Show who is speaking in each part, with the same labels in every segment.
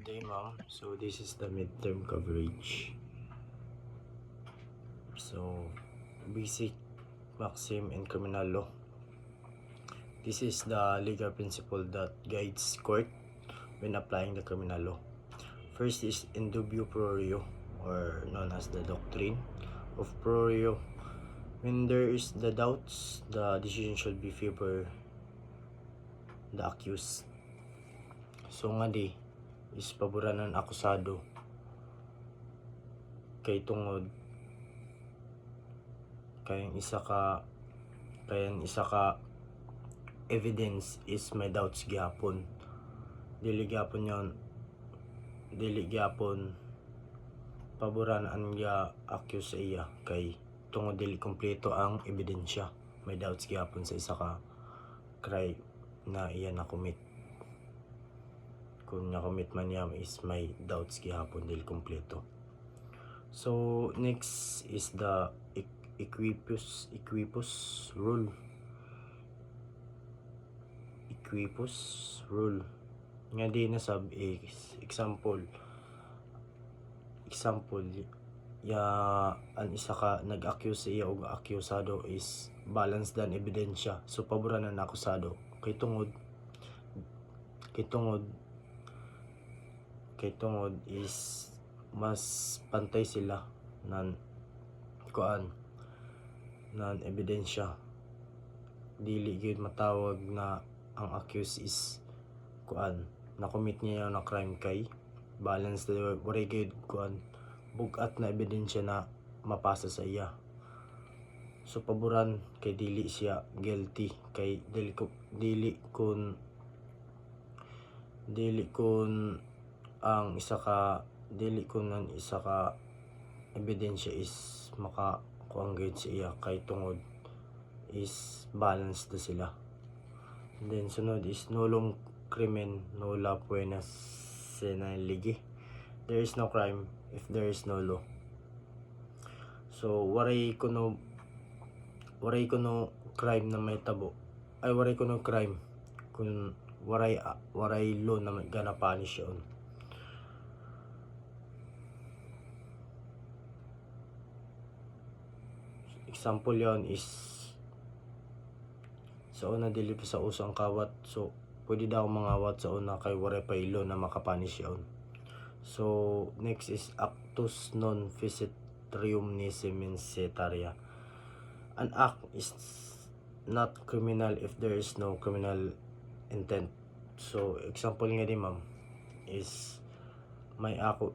Speaker 1: Good day, ma'am. So this is the midterm coverage. So basic, maxim, and criminal law. This is the legal principle that guides court when applying the criminal law. First is in dubio pro reo, or known as the doctrine of pro reo. When there is the doubts, the decision should be favor the accused. So nga di is paboran ng akusado kay tungod kayang isa ka evidence is may doubts gyapon. Dili gyapon paboran ang accuse sa iya kay tungod dili kompleto ang ebidensya. May doubts gyapon sa isa ka crime na iya na commit. Kung na-commit man niya is may doubts gyapon, dili kompleto. So next is the equipus rule. Equipus rule nga di na sab is example ya an isa ka nag-accuse sa iya og akusado is balance dan ebidensya, so paboran na akusado kay tungod is mas pantay sila nan ebidensya. Dili gyud matawag na ang accused is na commit niya na crime kay balance na waray gyud bugat na ebidensya na mapasa sa iya. So paboran kay dili siya guilty kay dili kun ang isa ka ebidensya is makakuanggit sa iya kay tungod is balance na sila. And then sunod is nullum crimen nulla poena sine lege. There is no crime if there is no law. So waray kuno crime na may tabo ay waray kuno crime kung waray law na gana punish yun. Example yon is sa una dili pa sa uso ang kawat, so pwede daw mangawat sa una kay waray pa ilo na makapanish yon. So next is actus non facit trium nisi mensetaria. An act is not criminal if there is no criminal intent. So example nga di ma'am is may ako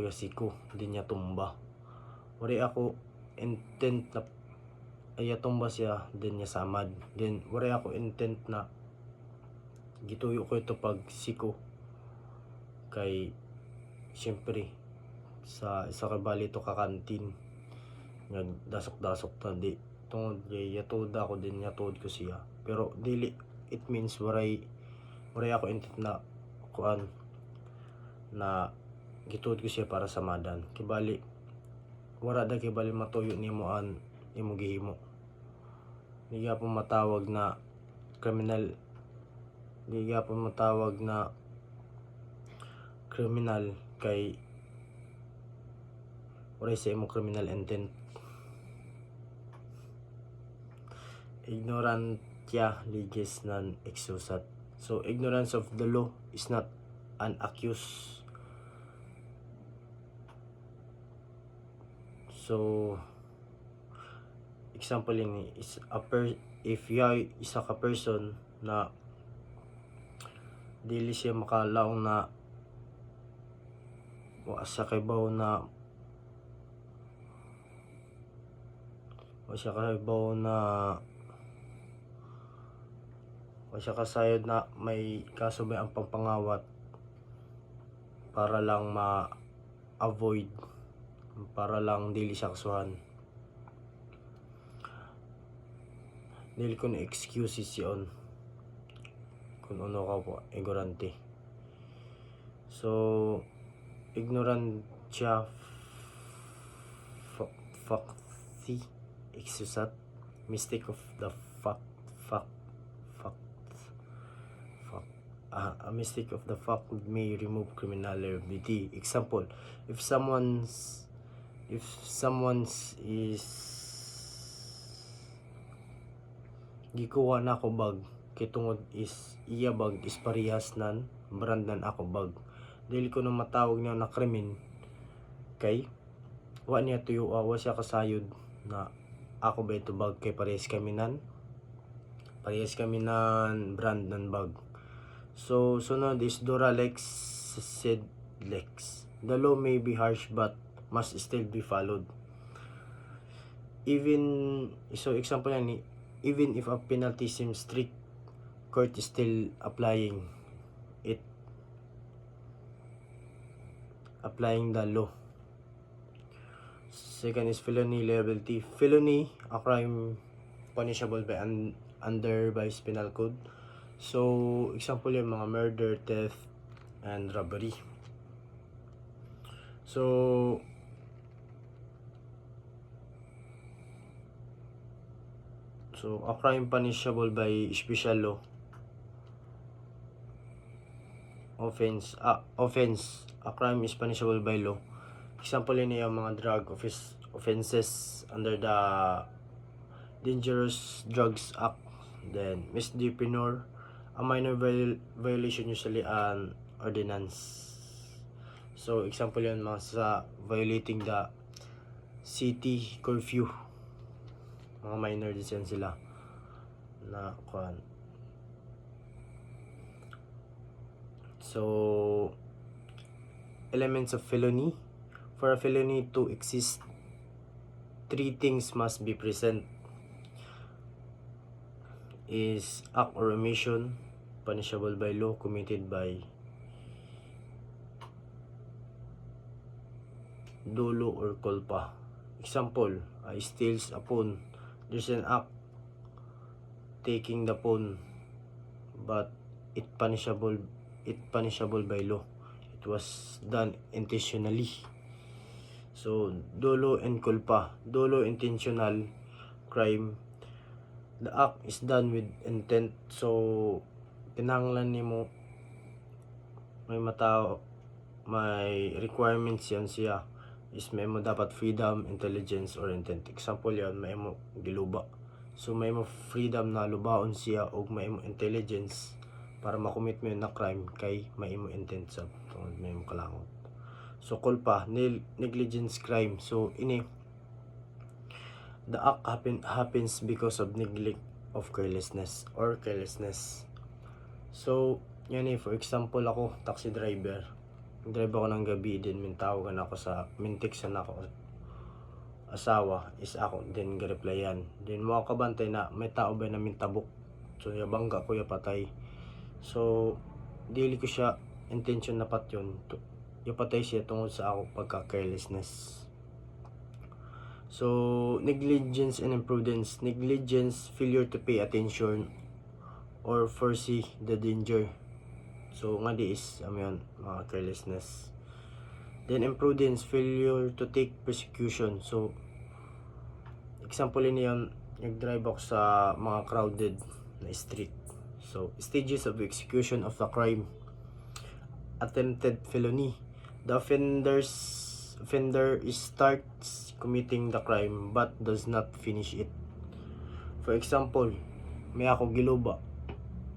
Speaker 1: yasiko din niya tumba. Waray ako intent na ay tumba siya din niya samad. Then waray ako intent na gituyo ko ito pag siko kay syempre sa isa ka bali to ka kantin nga dasok ta di tungod kay yatod ako din yatod ko siya, pero dili it means waray ako intent na na gituod ko siya para sa madan kibali wala da kibali matuyo nimo an imo gihimo. Di gyapon matawag na criminal kay wala sa imo criminal intent. Ignorantia legis non exusat. So ignorance of the law is not an accuse. So example ini is if you isa ka person na dili siya makalaong na sa kaybaw na kasayod na may kaso may ang pangpangawat para lang ma-avoid, para lang dili siya kasuhan. Dili ko na excuses yun kung ano ka po ignorante. So ignorantia facti exusat, mistake of the fact a mistake of the fact may remove criminal liability. Example, if someone's is gikuha na ako bag kay tungod is iya bag is parehas nan brand nan ako bag, dili ko na matawag niya na krimen kay wa niya tuyo wa siya kasayod na ako ba ito bag kay parehas kami nan brand nan bag. So sunod is Duralex said Lex. The law may be harsh but must still be followed. Example yan, even if a penalty seems strict, court is still applying the law. Second is felony liability. Felony, a crime punishable by under Penal Code. So example yung mga murder, theft, and robbery. So a crime punishable by special law. Offense, a crime is punishable by law. Example yun yung mga drug offenses under the Dangerous Drugs Act. Then misdemeanor, a minor violation, usually an ordinance. So example yun mga sa violating the city curfew, mga minor din sila na kuan. So elements of felony. For a felony to exist, 3 things must be present: is act or omission punishable by law committed by dolo or culpa. Example, I steals a phone. There's an act taking the phone, but it punishable by law. It was done intentionally. So dolo and culpa. Dolo, intentional crime. The act is done with intent. So kinahanglan nimo may requirements yan siya, is may mo dapat freedom, intelligence, or intent. Example yan, may mo giluba. So may mo freedom na lubaon siya o may mo intelligence para makumit mo yun na crime kay may mo intent sa may mo kalangot. So culpa, negligence crime. So the act happens because of neglect of carelessness. So yan for example, ako taxi driver. Drive ako ng gabi, din mintawagan ako sa text na ako asawa is ako din ga-replyan. Din mo ako kabantay na may tao ba na mintabok. So yabangga ko patay. So dili ko siya intention na pat yun. Yapatay siya tungod sa ako pagka-carelessness. So negligence and imprudence. Negligence, failure to pay attention or foresee the danger. So nga di is mga carelessness. Then imprudence, failure to take persecution. So example niyan, nag-drive ako sa mga crowded na street. So stages of execution of the crime. Attempted felony. The offender starts committing the crime but does not finish it. For example, may ako giluba,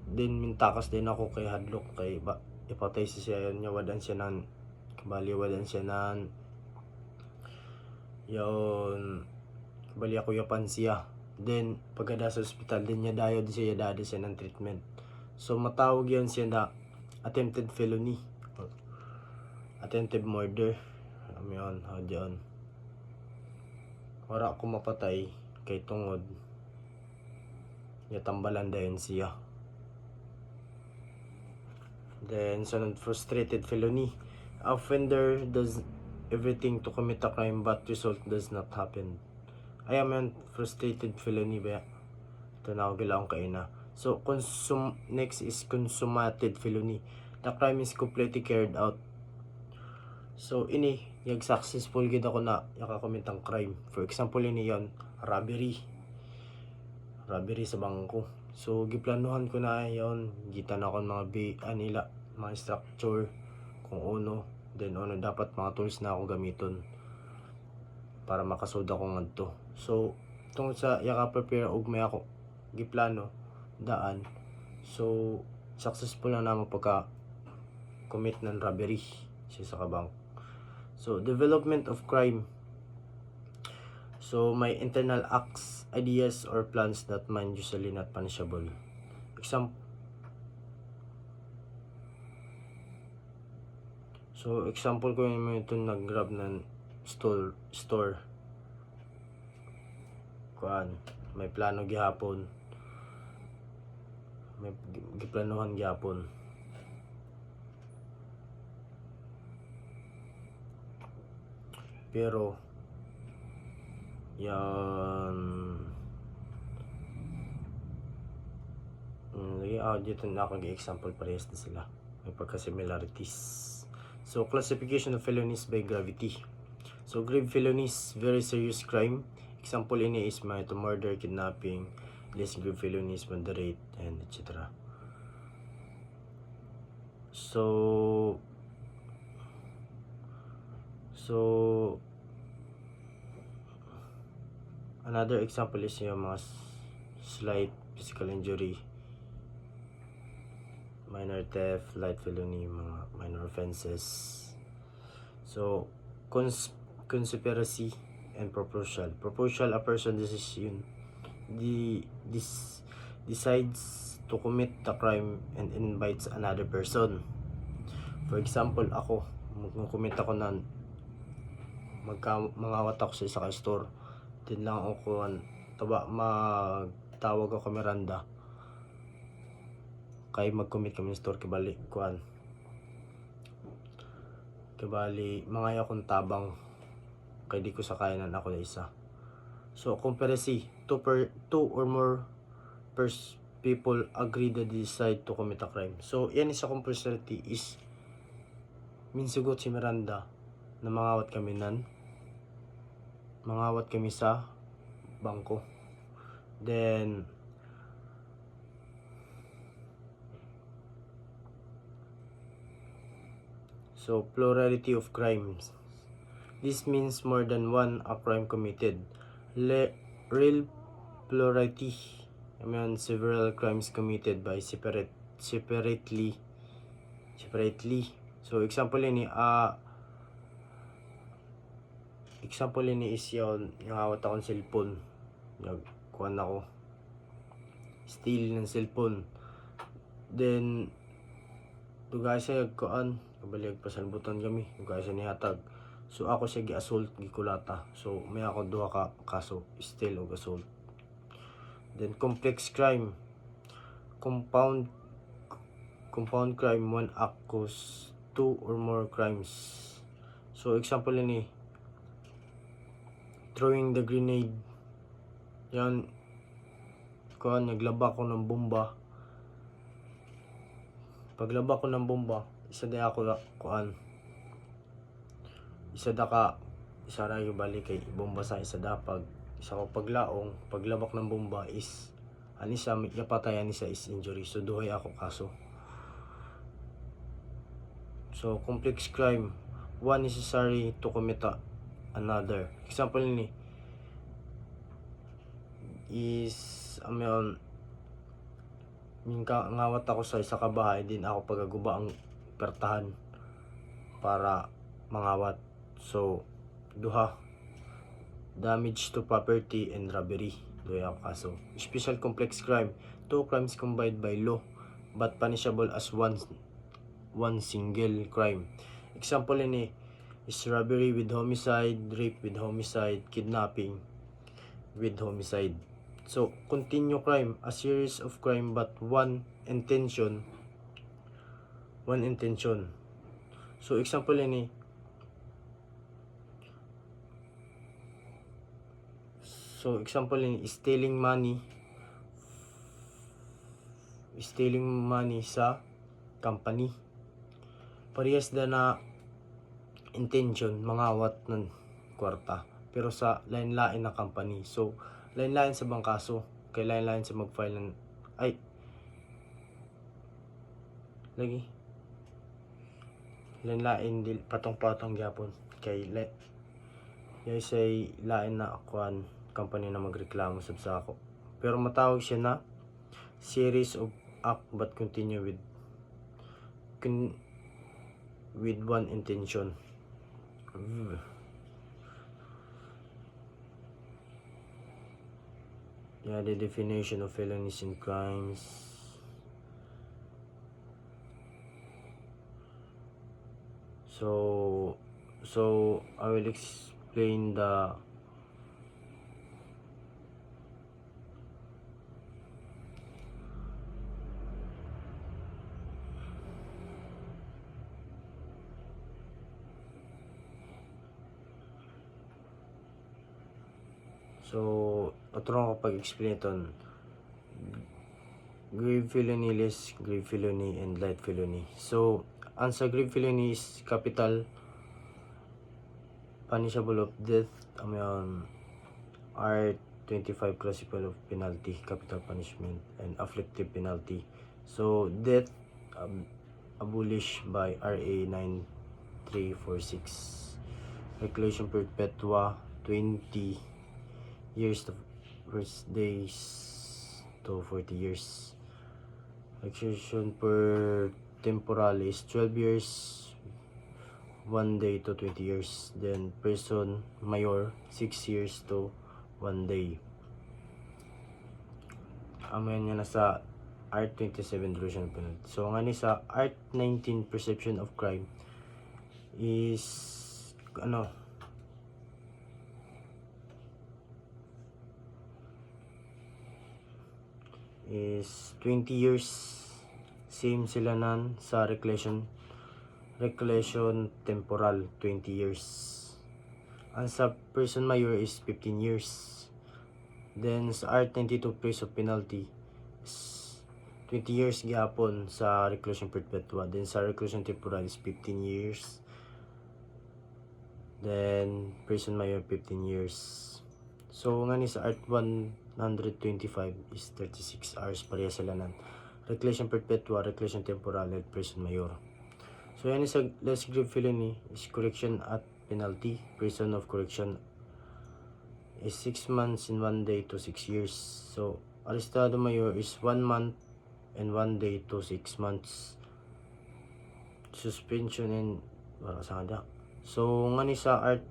Speaker 1: then mintakas din ako kay hadlok kay ipatay siya yun, wadan siya nan yun, kabali ako yapan siya. Then pagkada sa ospital din niya dayo siya ng treatment. So matawag yun siya na attempted felony or attempted murder. Diyan wala ako mapatay kay tungod yatambalan dayon siya. Then sunod, frustrated felony. Offender does everything to commit a crime but result does not happen. Frustrated felony ba? Ito na ako gilaong kaina. So next is consummated felony. The crime is completely carried out. So successful gid ako na yakakomit ang crime. For example yon robbery sa bangko. So giplanuhan ko na yon, gitan ako ng mga mga structure kung ano, then ano dapat mga tools na ako gamiton para makasud ako ngadto. So tungod sa yaka prepare og may ako giplano daan, so successful na namo pagka commit ng robbery sa kabang. So development of crime. So may internal acts, ideas or plans that man usually not punishable. Example ko yung ito nag-grab ng store. Kuan, may plano gihapon. May giplanuhan gihapon. Pero yan dito na akong example parehas na sila. May pagka-similarities. So, classification of felonies by gravity. So, grave felonies, very serious crime. Example ini is may to murder, kidnapping, less grave felonies, moderate, and etc. So, another example is yung mga slight physical injury, minor theft, light felony, mga minor offenses. So, conspiracy and proposal. Proposal, a person decides to commit the crime and invites another person. For example, ako, mag-commit ako na mangawat ako sa isa ka store. Din lang ako magtawag ako Miranda. Kay mag-commit kami sa store kibali mga akong tabang kay di ko sakayanan ako na isa. So conspiracy, two or more people agree to decide to commit a crime. So yan isa conspiracy is minsugot si Miranda na mangawat kami sa bangko. Then so, plurality of crimes. This means more than one a crime committed. Real plurality. I mean, several crimes committed by separately. So, example ini is yun, nakawat akong cellphone. Nagkuhan ako. Steal ng cellphone. Then, tugay siya kuan kabalig pasalbutan kami tugay siya nihatag, so ako siya gi-assault gikulata, so may ako duha ka kaso, steal o assault. Then complex crime, compound crime, one act cause two or more crimes. So example ini throwing the grenade, yan kuan naglaba ko ng bomba. Paglaba ko ng bomba, isa ra yung balik kay bomba sa isa ko paglabak ng bomba is anisa yapatay anisa is injury, so duhay ako kaso. So complex crime, one necessary to commit another. Example ni is ngawat ako sa isa ka bahay, din ako pagaguba ang pertahan para mangawat. So duha, damage to property and robbery, duha ako kaso. Special complex crime, two crimes combined by law but punishable as one single crime. Example ini is robbery with homicide, rape with homicide, kidnapping with homicide. So, continue crime, a series of crime but one intention. So, example ini stealing money sa company. Parehas na intention mangawat ng kwarta pero sa lain-lain na company. So, lain-lain sa bangkaso, kay lain-lain sa mag-file ng Ay, lagi. Lain dil patong-patong gyapon kay say lain na akuan company na magreklamo sab sa ako. Pero matawag siya na series of act but continue with one intention. Yeah, the definition of felonies and crimes. So I will explain the atro ko pag-explain iton. Grave felony, less grave felony, and light felony. So, ang sa grave felony is capital punishable of death. Art 25 classified of penalty, capital punishment, and afflictive penalty. So, death abolished by RA 9346. Regulation perpetua 20 years to first days to 40 years. Execution per temporalis 12 years 1 day to 20 years. Then person mayor 6 years to 1 day. Amen nga na sa Art 27 duration penalty. So nga ni sa Art 19 perception of crime is is 20 years. Same sila nan sa reclusion temporal 20 years. Ang sa person mayor is 15 years. Then sa Art 92 place of penalty is 20 years gyapon sa reclusion perpetua. Then sa reclusion temporal is 15 years. Then person mayor 15 years. So nga ni sa Art 125 is 36 hours pareha sila nan. Reclusion perpetua, reclusion temporal, and prison mayor. So yan is a less grave felony is correction at penalty. Prison of correction is 6 months and 1 day to 6 years. So arestado mayor is 1 month and 1 day to 6 months. Suspension and so nga ni sa Art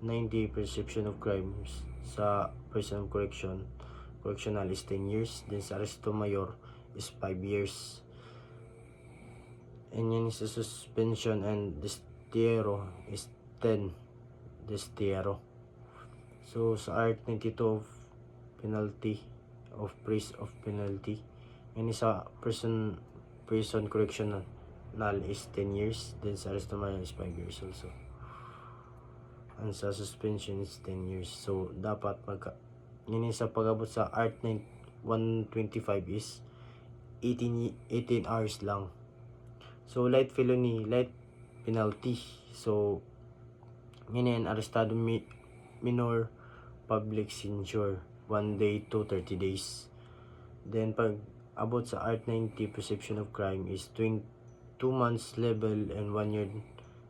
Speaker 1: 90 perception of crimes sa prison of correctional is 10 years. Then sa aresto mayor is 5 years. And yan is a suspension and destierro is 10 destierro. So sa Art 92 of penalty of praise of penalty, yan is a prison correctional is 10 years. Then sa aresto mayor is 5 years also. And sa suspension is 10 years. So dapat yan is sa pag-abot sa Art 125 is 18 hours lang. So light felony, light penalty. So yan arestado minor public censure 1 day to 30 days. Then pag abot sa Art 90 perception of crime is 2 months level and 1 year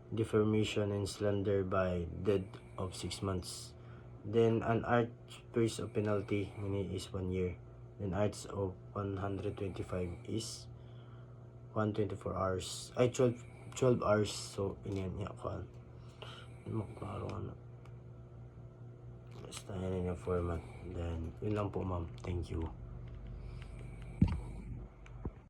Speaker 1: defamation and slander by death of 6 months. Then an Art phase of penalty is 1 year. Then Arts of 125 is 124 hours. Ay 12 hours. So inyan niya ko. Maklaro basta yan yung format. Then yun lang po ma'am. Thank you.